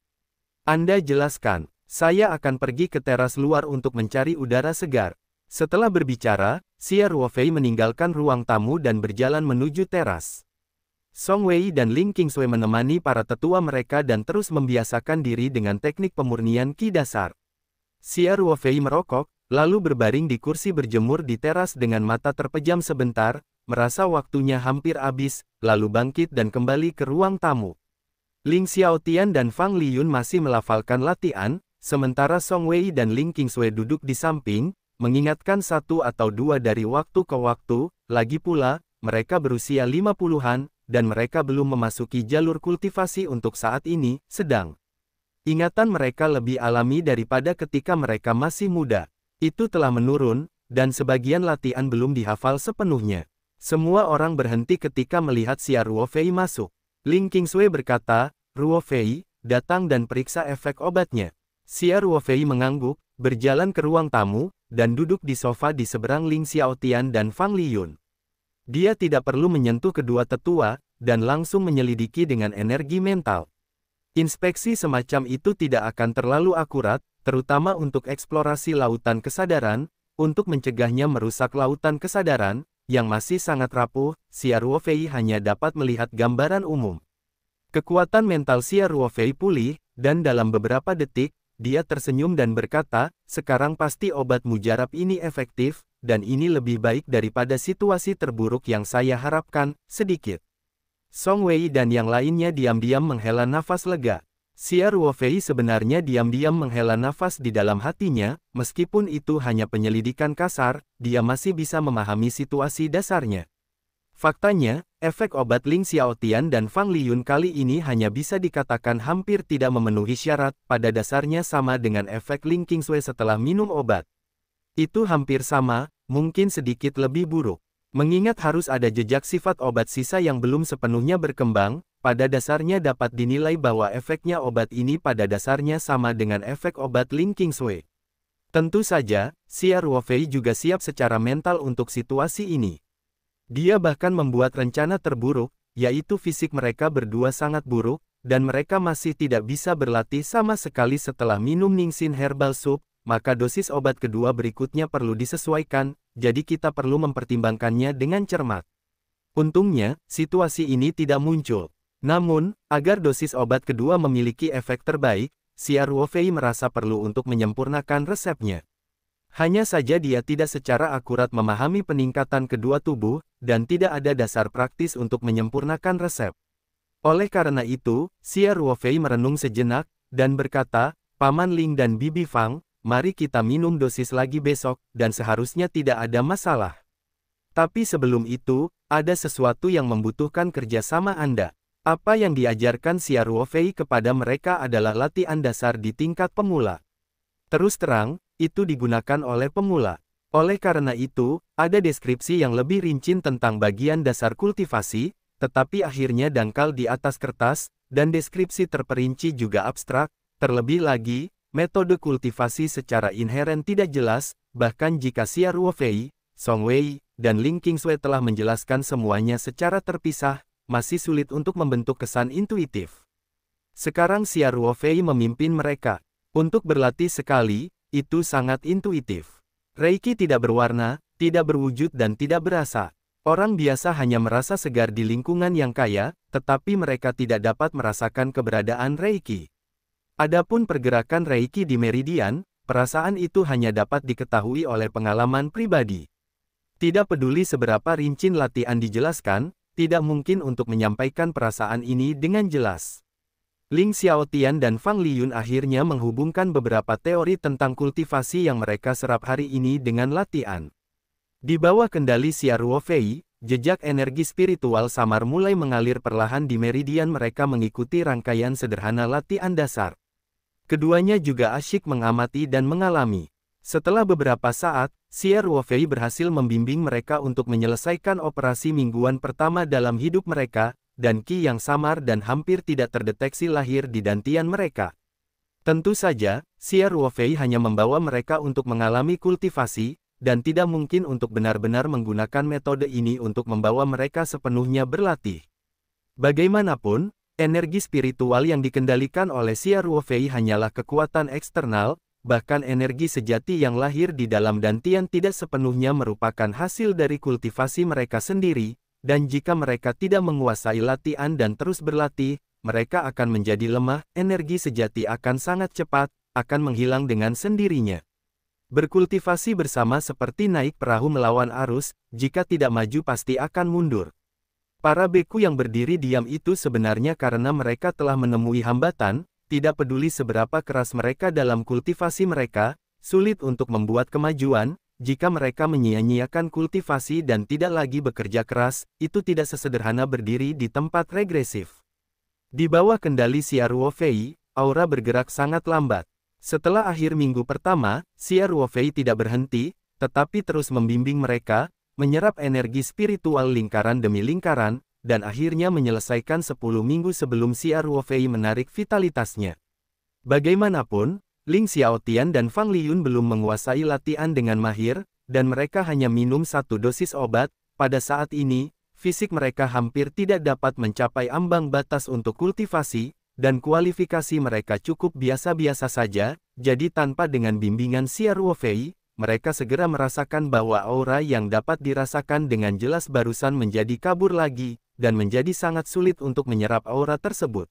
S1: Anda jelaskan, saya akan pergi ke teras luar untuk mencari udara segar. Setelah berbicara, Xia Ruofei meninggalkan ruang tamu dan berjalan menuju teras. Song Wei dan Ling Qingsui menemani para tetua mereka dan terus membiasakan diri dengan teknik pemurnian Qi dasar. Xia Ruofei merokok, lalu berbaring di kursi berjemur di teras dengan mata terpejam sebentar, merasa waktunya hampir habis, lalu bangkit dan kembali ke ruang tamu. Ling Xiaotian dan Fang Liyun masih melafalkan latihan, sementara Song Wei dan Ling Qingsui duduk di samping, mengingatkan satu atau dua dari waktu ke waktu. Lagi pula, mereka berusia 50-an, dan mereka belum memasuki jalur kultivasi untuk saat ini, sedang. Ingatan mereka lebih alami daripada ketika mereka masih muda. Itu telah menurun, dan sebagian latihan belum dihafal sepenuhnya. Semua orang berhenti ketika melihat Xia Ruofei masuk. Ling Qingsui berkata, Ruofei, datang dan periksa efek obatnya. Xia Ruofei mengangguk, berjalan ke ruang tamu, dan duduk di sofa di seberang Ling Xiaotian dan Fang Liyun. Dia tidak perlu menyentuh kedua tetua, dan langsung menyelidiki dengan energi mental. Inspeksi semacam itu tidak akan terlalu akurat, terutama untuk eksplorasi lautan kesadaran, untuk mencegahnya merusak lautan kesadaran, yang masih sangat rapuh. Xia Ruofei hanya dapat melihat gambaran umum. Kekuatan mental Xia Ruofei pulih, dan dalam beberapa detik, dia tersenyum dan berkata, sekarang pasti obat mujarab ini efektif, dan ini lebih baik daripada situasi terburuk yang saya harapkan, sedikit. Song Wei dan yang lainnya diam-diam menghela nafas lega. Xia Ruofei sebenarnya diam-diam menghela nafas di dalam hatinya, meskipun itu hanya penyelidikan kasar, dia masih bisa memahami situasi dasarnya. Faktanya, efek obat Ling Xiaotian dan Fang Liyun kali ini hanya bisa dikatakan hampir tidak memenuhi syarat, pada dasarnya sama dengan efek Ling Qingsui setelah minum obat. Itu hampir sama, mungkin sedikit lebih buruk. Mengingat harus ada jejak sifat obat sisa yang belum sepenuhnya berkembang, pada dasarnya dapat dinilai bahwa efeknya obat ini pada dasarnya sama dengan efek obat Ling Qingsui. Tentu saja, Xia Ruofei juga siap secara mental untuk situasi ini. Dia bahkan membuat rencana terburuk, yaitu fisik mereka berdua sangat buruk, dan mereka masih tidak bisa berlatih sama sekali setelah minum Ningxin Herbal Soup, maka dosis obat kedua berikutnya perlu disesuaikan, jadi kita perlu mempertimbangkannya dengan cermat. Untungnya, situasi ini tidak muncul. Namun, agar dosis obat kedua memiliki efek terbaik, Xia Ruofei merasa perlu untuk menyempurnakan resepnya. Hanya saja dia tidak secara akurat memahami peningkatan kedua tubuh, dan tidak ada dasar praktis untuk menyempurnakan resep. Oleh karena itu, Xia Ruofei merenung sejenak, dan berkata, Paman Ling dan Bibi Fang, mari kita minum dosis lagi besok, dan seharusnya tidak ada masalah. Tapi sebelum itu, ada sesuatu yang membutuhkan kerjasama Anda. Apa yang diajarkan Xia Ruofei kepada mereka adalah latihan dasar di tingkat pemula. Terus terang, itu digunakan oleh pemula. Oleh karena itu, ada deskripsi yang lebih rinci tentang bagian dasar kultivasi, tetapi akhirnya dangkal di atas kertas, dan deskripsi terperinci juga abstrak. Terlebih lagi, metode kultivasi secara inheren tidak jelas, bahkan jika Xia Ruofei, Song Wei, dan Ling Qingsui telah menjelaskan semuanya secara terpisah, masih sulit untuk membentuk kesan intuitif. Sekarang Xia Ruofei memimpin mereka. Untuk berlatih sekali, itu sangat intuitif. Reiki tidak berwarna, tidak berwujud dan tidak berasa. Orang biasa hanya merasa segar di lingkungan yang kaya, tetapi mereka tidak dapat merasakan keberadaan Reiki. Adapun pergerakan Reiki di meridian, perasaan itu hanya dapat diketahui oleh pengalaman pribadi. Tidak peduli seberapa rinci latihan dijelaskan, tidak mungkin untuk menyampaikan perasaan ini dengan jelas. Ling Xiaotian dan Fang Liyun akhirnya menghubungkan beberapa teori tentang kultivasi yang mereka serap hari ini dengan latihan. Di bawah kendali Xia Ruofei, jejak energi spiritual samar mulai mengalir perlahan di meridian mereka mengikuti rangkaian sederhana latihan dasar. Keduanya juga asyik mengamati dan mengalami. Setelah beberapa saat, Xia Ruofei berhasil membimbing mereka untuk menyelesaikan operasi mingguan pertama dalam hidup mereka, dan Qi yang samar dan hampir tidak terdeteksi lahir di dantian mereka. Tentu saja, Xia Ruofei hanya membawa mereka untuk mengalami kultivasi, dan tidak mungkin untuk benar-benar menggunakan metode ini untuk membawa mereka sepenuhnya berlatih. Bagaimanapun, energi spiritual yang dikendalikan oleh Xia Ruofei hanyalah kekuatan eksternal, bahkan energi sejati yang lahir di dalam dantian tidak sepenuhnya merupakan hasil dari kultivasi mereka sendiri. Dan jika mereka tidak menguasai latihan dan terus berlatih, mereka akan menjadi lemah, energi sejati akan sangat cepat, akan menghilang dengan sendirinya. Berkultivasi bersama seperti naik perahu melawan arus, jika tidak maju pasti akan mundur. Para beku yang berdiri diam itu sebenarnya karena mereka telah menemui hambatan, tidak peduli seberapa keras mereka dalam kultivasi mereka, sulit untuk membuat kemajuan. Jika mereka menyia-nyiakan kultivasi dan tidak lagi bekerja keras, itu tidak sesederhana berdiri di tempat regresif. Di bawah kendali Xia Ruofei, aura bergerak sangat lambat. Setelah akhir minggu pertama, Xia Ruofei tidak berhenti, tetapi terus membimbing mereka, menyerap energi spiritual lingkaran demi lingkaran, dan akhirnya menyelesaikan 10 minggu sebelum Xia Ruofei menarik vitalitasnya. Bagaimanapun, Ling Xiaotian dan Fang Liyun belum menguasai latihan dengan mahir, dan mereka hanya minum satu dosis obat. Pada saat ini, fisik mereka hampir tidak dapat mencapai ambang batas untuk kultivasi, dan kualifikasi mereka cukup biasa-biasa saja, jadi tanpa dengan bimbingan Xia Ruofei, mereka segera merasakan bahwa aura yang dapat dirasakan dengan jelas barusan menjadi kabur lagi, dan menjadi sangat sulit untuk menyerap aura tersebut.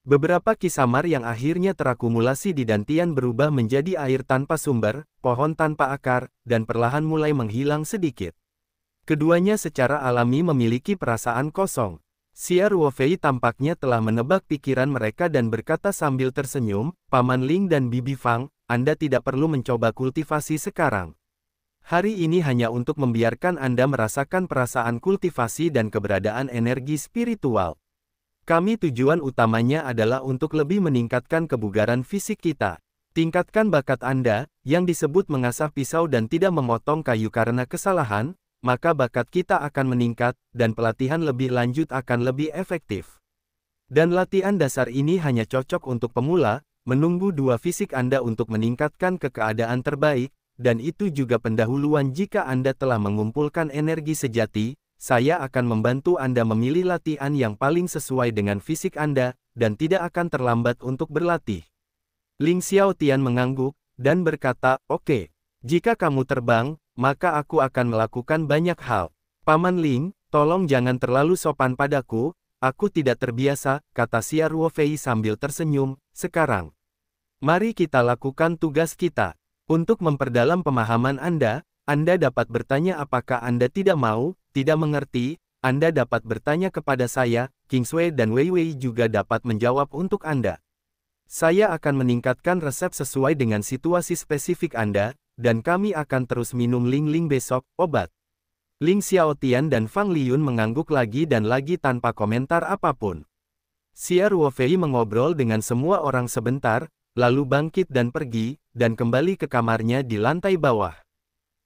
S1: Beberapa kisamar yang akhirnya terakumulasi di dantian berubah menjadi air tanpa sumber, pohon tanpa akar, dan perlahan mulai menghilang sedikit. Keduanya secara alami memiliki perasaan kosong. Xia Ruofei tampaknya telah menebak pikiran mereka dan berkata sambil tersenyum, Paman Ling dan Bibi Fang, Anda tidak perlu mencoba kultivasi sekarang. Hari ini hanya untuk membiarkan Anda merasakan perasaan kultivasi dan keberadaan energi spiritual. Kami tujuan utamanya adalah untuk lebih meningkatkan kebugaran fisik kita. Tingkatkan bakat Anda, yang disebut mengasah pisau dan tidak memotong kayu karena kesalahan, maka bakat kita akan meningkat, dan pelatihan lebih lanjut akan lebih efektif. Dan latihan dasar ini hanya cocok untuk pemula, menunggu dua fisik Anda untuk meningkatkan ke keadaan terbaik, dan itu juga pendahuluan jika Anda telah mengumpulkan energi sejati. Saya akan membantu Anda memilih latihan yang paling sesuai dengan fisik Anda, dan tidak akan terlambat untuk berlatih. Ling Xiaotian mengangguk, dan berkata, Oke, jika kamu terbang, maka aku akan melakukan banyak hal. Paman Ling, tolong jangan terlalu sopan padaku, aku tidak terbiasa, kata Xia Ruofei sambil tersenyum. Sekarang, mari kita lakukan tugas kita. Untuk memperdalam pemahaman Anda dapat bertanya apakah Anda tidak mau, tidak mengerti, Anda dapat bertanya kepada saya, King Sui dan Wei Wei juga dapat menjawab untuk Anda. Saya akan meningkatkan resep sesuai dengan situasi spesifik Anda, dan kami akan terus minum Ling Ling besok, obat. Ling Xiaotian dan Fang Liyun mengangguk lagi dan lagi tanpa komentar apapun. Xia Ruofei mengobrol dengan semua orang sebentar, lalu bangkit dan pergi, dan kembali ke kamarnya di lantai bawah.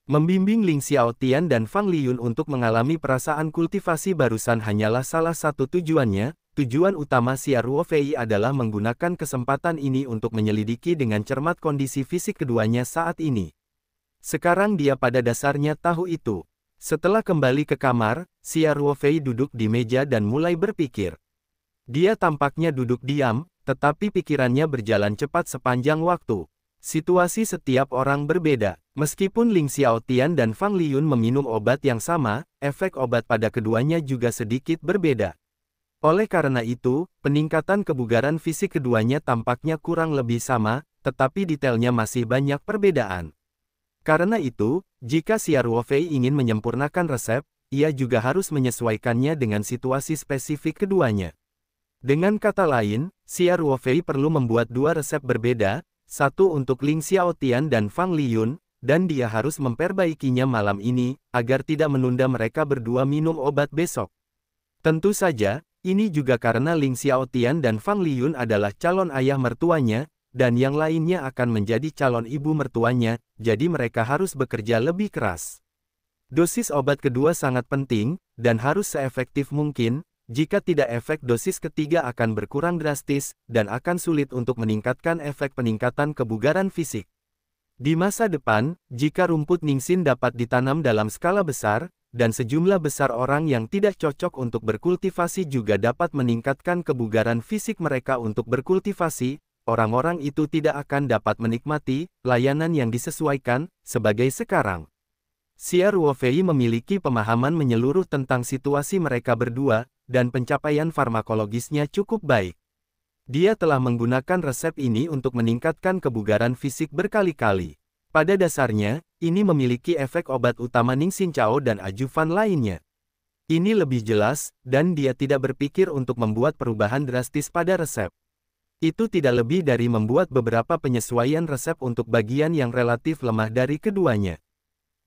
S1: Membimbing Ling Xiaotian dan Fang Liyun untuk mengalami perasaan kultivasi barusan hanyalah salah satu tujuannya. Tujuan utama Xia Ruofei adalah menggunakan kesempatan ini untuk menyelidiki dengan cermat kondisi fisik keduanya saat ini. Sekarang dia pada dasarnya tahu itu. Setelah kembali ke kamar, Xia Ruofei duduk di meja dan mulai berpikir. Dia tampaknya duduk diam, tetapi pikirannya berjalan cepat sepanjang waktu. Situasi setiap orang berbeda. Meskipun Ling Xiaotian dan Fang Liyun meminum obat yang sama, efek obat pada keduanya juga sedikit berbeda. Oleh karena itu, peningkatan kebugaran fisik keduanya tampaknya kurang lebih sama, tetapi detailnya masih banyak perbedaan. Karena itu, jika Xia Ruofei ingin menyempurnakan resep, ia juga harus menyesuaikannya dengan situasi spesifik keduanya. Dengan kata lain, Xia Ruofei perlu membuat dua resep berbeda, satu untuk Ling Xiaotian dan Fang Liyun, dan dia harus memperbaikinya malam ini, agar tidak menunda mereka berdua minum obat besok. Tentu saja, ini juga karena Ling Xiaotian dan Fang Liyun adalah calon ayah mertuanya, dan yang lainnya akan menjadi calon ibu mertuanya, jadi mereka harus bekerja lebih keras. Dosis obat kedua sangat penting, dan harus seefektif mungkin. Jika tidak, efek dosis ketiga akan berkurang drastis, dan akan sulit untuk meningkatkan efek peningkatan kebugaran fisik. Di masa depan, jika rumput Ningxin dapat ditanam dalam skala besar, dan sejumlah besar orang yang tidak cocok untuk berkultivasi juga dapat meningkatkan kebugaran fisik mereka untuk berkultivasi, orang-orang itu tidak akan dapat menikmati layanan yang disesuaikan, sebagai sekarang. Xia Ruofei memiliki pemahaman menyeluruh tentang situasi mereka berdua, dan pencapaian farmakologisnya cukup baik. Dia telah menggunakan resep ini untuk meningkatkan kebugaran fisik berkali-kali. Pada dasarnya, ini memiliki efek obat utama Ningxin Cao dan ajuvan lainnya. Ini lebih jelas, dan dia tidak berpikir untuk membuat perubahan drastis pada resep. Itu tidak lebih dari membuat beberapa penyesuaian resep untuk bagian yang relatif lemah dari keduanya.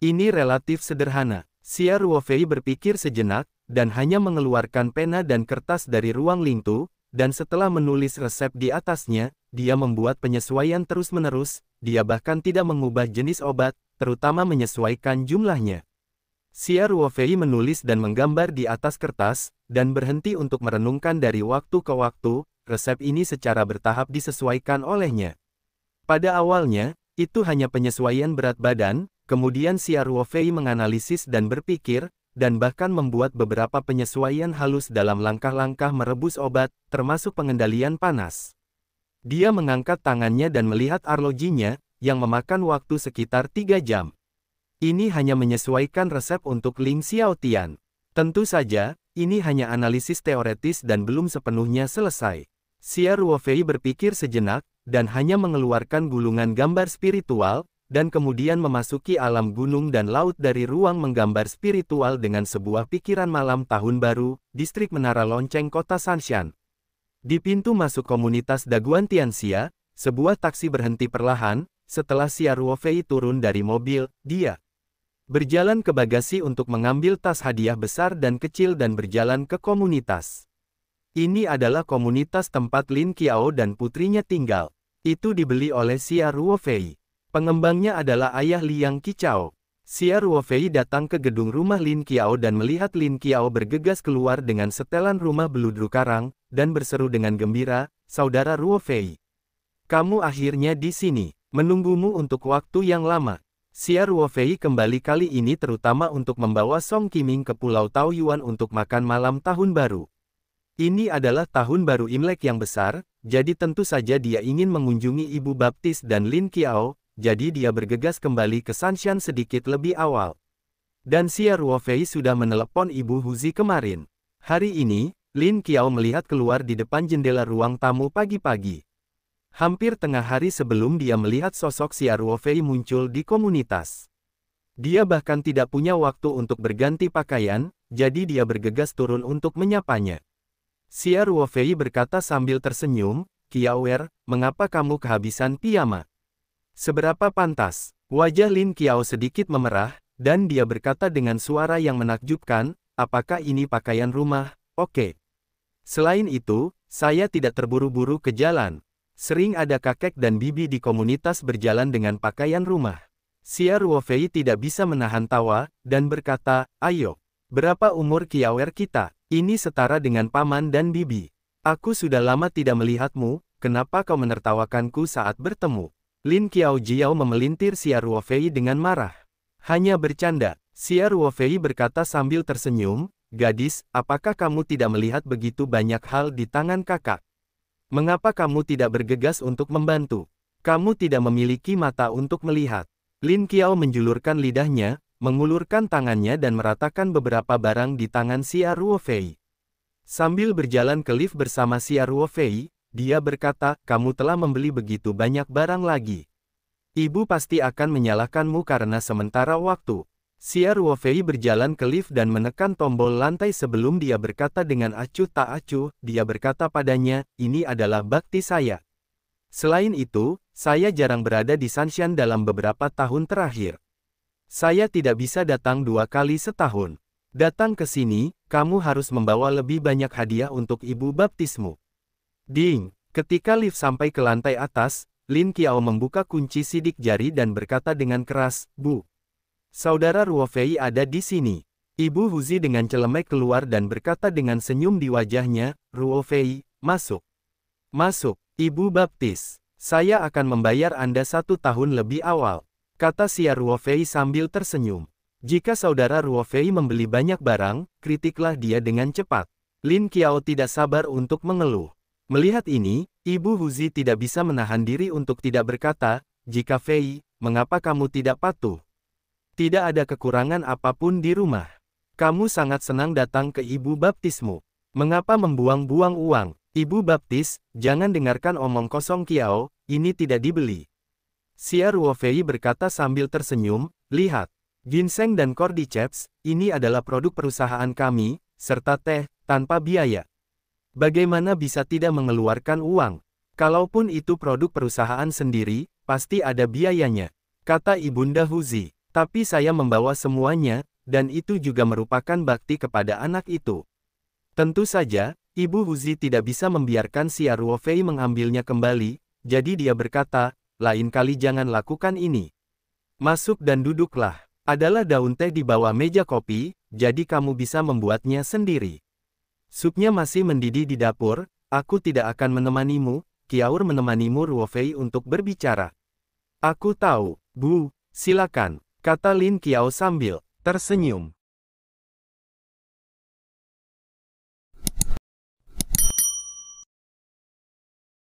S1: Ini relatif sederhana. Xia Ruofei berpikir sejenak, dan hanya mengeluarkan pena dan kertas dari ruang Lingtu, dan setelah menulis resep di atasnya, dia membuat penyesuaian terus-menerus, dia bahkan tidak mengubah jenis obat, terutama menyesuaikan jumlahnya. Xia Ruofei menulis dan menggambar di atas kertas, dan berhenti untuk merenungkan dari waktu ke waktu, resep ini secara bertahap disesuaikan olehnya. Pada awalnya, itu hanya penyesuaian berat badan, kemudian Xia Ruofei menganalisis dan berpikir, dan bahkan membuat beberapa penyesuaian halus dalam langkah-langkah merebus obat, termasuk pengendalian panas. Dia mengangkat tangannya dan melihat arlojinya, yang memakan waktu sekitar 3 jam. Ini hanya menyesuaikan resep untuk Ling Xiaotian. Tentu saja, ini hanya analisis teoretis dan belum sepenuhnya selesai. Xia Ruofei berpikir sejenak, dan hanya mengeluarkan gulungan gambar spiritual, dan kemudian memasuki alam gunung dan laut dari ruang menggambar spiritual dengan sebuah pikiran malam tahun baru, distrik Menara Lonceng Kota Sanshan. Di pintu masuk komunitas Daguan Tianxia, sebuah taksi berhenti perlahan. Setelah Xia Ruofei turun dari mobil, dia berjalan ke bagasi untuk mengambil tas hadiah besar dan kecil dan berjalan ke komunitas. Ini adalah komunitas tempat Lin Qiao dan putrinya tinggal. Itu dibeli oleh Xia Ruofei. Pengembangnya adalah ayah Liang Qichao. Xia Ruofei datang ke gedung rumah Lin Qiao dan melihat Lin Qiao bergegas keluar dengan setelan rumah beludru karang, dan berseru dengan gembira, "Saudara Ruofei, kamu akhirnya di sini. Menunggumu untuk waktu yang lama." Xia Ruofei kembali kali ini terutama untuk membawa Song Qiming ke Pulau Taoyuan untuk makan malam tahun baru. Ini adalah tahun baru Imlek yang besar, jadi tentu saja dia ingin mengunjungi Ibu Baptis dan Lin Qiao, jadi dia bergegas kembali ke Sanshan sedikit lebih awal. Dan Xia Ruofei sudah menelepon Ibu Huzi kemarin. Hari ini, Lin Qiao melihat keluar di depan jendela ruang tamu pagi-pagi. Hampir tengah hari sebelum dia melihat sosok Xia Ruofei muncul di komunitas. Dia bahkan tidak punya waktu untuk berganti pakaian, jadi dia bergegas turun untuk menyapanya. Xia Ruofei berkata sambil tersenyum, "Qiaoer, mengapa kamu kehabisan piyama?" "Seberapa pantas?" Wajah Lin Qiao sedikit memerah, dan dia berkata dengan suara yang menakjubkan, "Apakah ini pakaian rumah? Oke. Selain itu, saya tidak terburu-buru ke jalan. Sering ada kakek dan bibi di komunitas berjalan dengan pakaian rumah." Xia Ruofei tidak bisa menahan tawa, dan berkata, "Ayo. Berapa umur Qiaoer kita? Ini setara dengan paman dan bibi. Aku sudah lama tidak melihatmu, kenapa kau menertawakanku saat bertemu?" Lin Qiao Jiao memelintir Xia Ruofei dengan marah. "Hanya bercanda." Xia Ruofei berkata sambil tersenyum, "Gadis, apakah kamu tidak melihat begitu banyak hal di tangan kakak? Mengapa kamu tidak bergegas untuk membantu? Kamu tidak memiliki mata untuk melihat." Lin Qiao menjulurkan lidahnya, mengulurkan tangannya dan meratakan beberapa barang di tangan Xia Ruofei. Sambil berjalan ke lift bersama Xia Ruofei, dia berkata, "Kamu telah membeli begitu banyak barang lagi. Ibu pasti akan menyalahkanmu karena sementara waktu." Xia Ruofei berjalan ke lift dan menekan tombol lantai sebelum dia berkata dengan acuh tak acuh, dia berkata padanya, "Ini adalah bakti saya. Selain itu, saya jarang berada di Sanshan dalam beberapa tahun terakhir. Saya tidak bisa datang 2 kali setahun. Datang ke sini, kamu harus membawa lebih banyak hadiah untuk ibu baptismu." Ding! Ketika lift sampai ke lantai atas, Lin Qiao membuka kunci sidik jari dan berkata dengan keras, "Bu, Saudara Ruofei ada di sini." Ibu Huzi dengan celemek keluar dan berkata dengan senyum di wajahnya, "Ruofei, masuk. Masuk, Ibu Baptis. Saya akan membayar Anda 1 tahun lebih awal," kata Xia Ruofei sambil tersenyum. "Jika Saudara Ruofei membeli banyak barang, kritiklah dia dengan cepat." Lin Qiao tidak sabar untuk mengeluh. Melihat ini, Ibu Huzi tidak bisa menahan diri untuk tidak berkata, "Jika Fei, mengapa kamu tidak patuh? Tidak ada kekurangan apapun di rumah. Kamu sangat senang datang ke ibu baptismu. Mengapa membuang-buang uang?" "Ibu Baptis, jangan dengarkan omong kosong Qiao, ini tidak dibeli." Xia Ruofei berkata sambil tersenyum, "Lihat, ginseng dan cordyceps, ini adalah produk perusahaan kami, serta teh, tanpa biaya. Bagaimana bisa tidak mengeluarkan uang? Kalaupun itu produk perusahaan sendiri, pasti ada biayanya," kata Ibunda Huzi. "Tapi saya membawa semuanya, dan itu juga merupakan bakti kepada anak itu." Tentu saja, Ibu Huzi tidak bisa membiarkan Xia Ruofei mengambilnya kembali, jadi dia berkata, "Lain kali jangan lakukan ini. Masuk dan duduklah. Adalah daun teh di bawah meja kopi, jadi kamu bisa membuatnya sendiri. Supnya masih mendidih di dapur, aku tidak akan menemanimu." Qiaoer menemanimu Ruofei untuk berbicara. Aku tahu, Bu. Silakan, kata Lin Qiao sambil tersenyum.